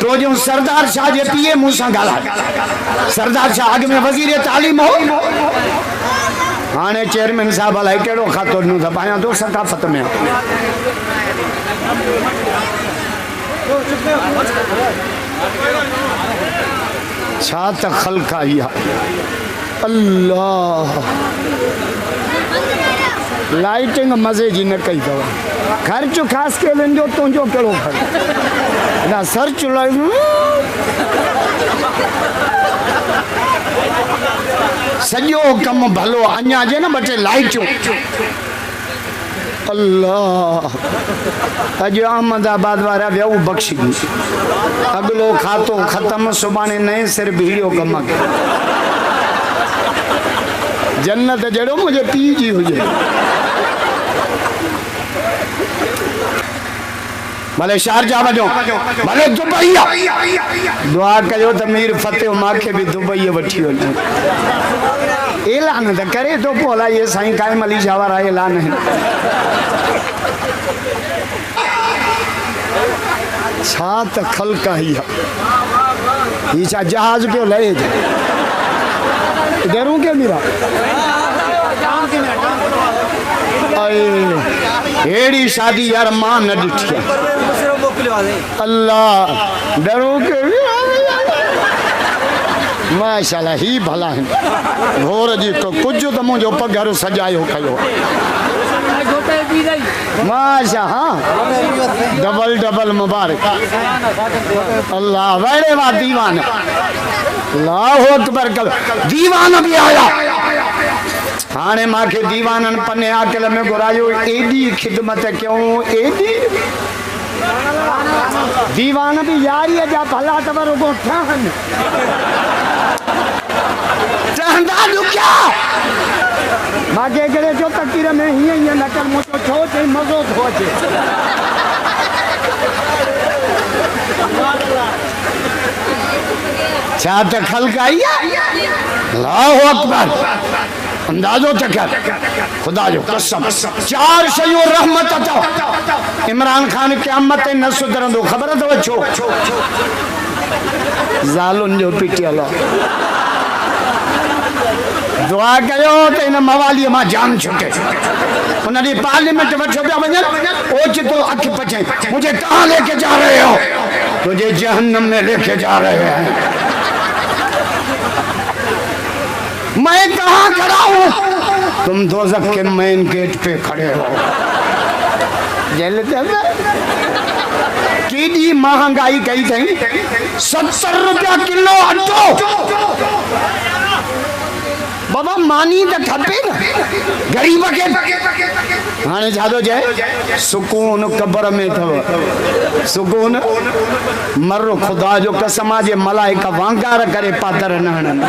तो जो सरदार शाह जे पीए मूसा गाला सरदार शाह आगे में वजीर तालीम हो हाँ चेयरमैन साहब अलाए कड़ो खातो नु दबाया तो सकाफत में छा त खल्क आई अल्लाह लाइटिंग मजे जी न कई अथव खर्च खास के वेंदो तुंहिंजो कहिड़ो खर्च ना सर्च सॼो कम भलो अञा जे न ॿ टे लाइटियूं अल्लाह अॼु अहमदाबाद वारा वियऊ बख्शी अगलो खातो ख़त्म सुभाणे नए सिर भीड़ियो कम जन्नत जड़ो मुझे पी जी हुजे भले शारजा वजो भले दुबई दुआ कयो त मीर फतेह माखे भी दुबई वठी वञे ऐलान त करे तो पोला ये साईं कायम अली शाह वारा ऐलान है छा त खल्क ही ये छा जहाज पियो लहे डरूं के मेरा एड़ी शादी यार मां न ॾिठी अल्लाह डरूं के माशाल्लाह ही भला है घोर जी तो कुछ तो मुझे पघर सजायो कयो माशा हाँ डबल डबल मुबारक अल्लाह वेड़े वाह दीवान अल्लाह अकबर कल दीवान भी आया हाने माखे दीवानन पन्ने आकल में घुरायो एडी खिदमत क्यों एडी दीवान भी यारी जा भला तवर रुगो ठहन ठहंदा दुख्या मागे करे जो तकीर में हिया हिया नकल मुझो छो थे मजो थो अचे छा त खल्क आई अल्लाहु अकबर अंदाजो तक खुदा जो कसम चार शयूं रहमत अथव इमरान खान क़यामत न सुधरंदो ख़बर अथव छो ज़ालुनि जो पिटियल दुआ कयो त इन मवालीअ मां जान छुटे उन ॾींहुं पार्लियामेंट वठो पिया वञनि ओचितो अखि पचे मुझे कहाँ लेके जा रहे हो तुझे जहन्नम में लेके जा रहे हैं मैं कहाँ खड़ा हूँ तुम दोज़ख के मेन गेट पे खड़े हो केडी महंगाई कई थी 70 रुपया किलो अटो बाबा मानी तो खपे न गरीब के हाँ जादो जाए सुकून कब्र में थव सुकून मरो खुदा जो कसम जे मलाइका वांगार करे पातर नहन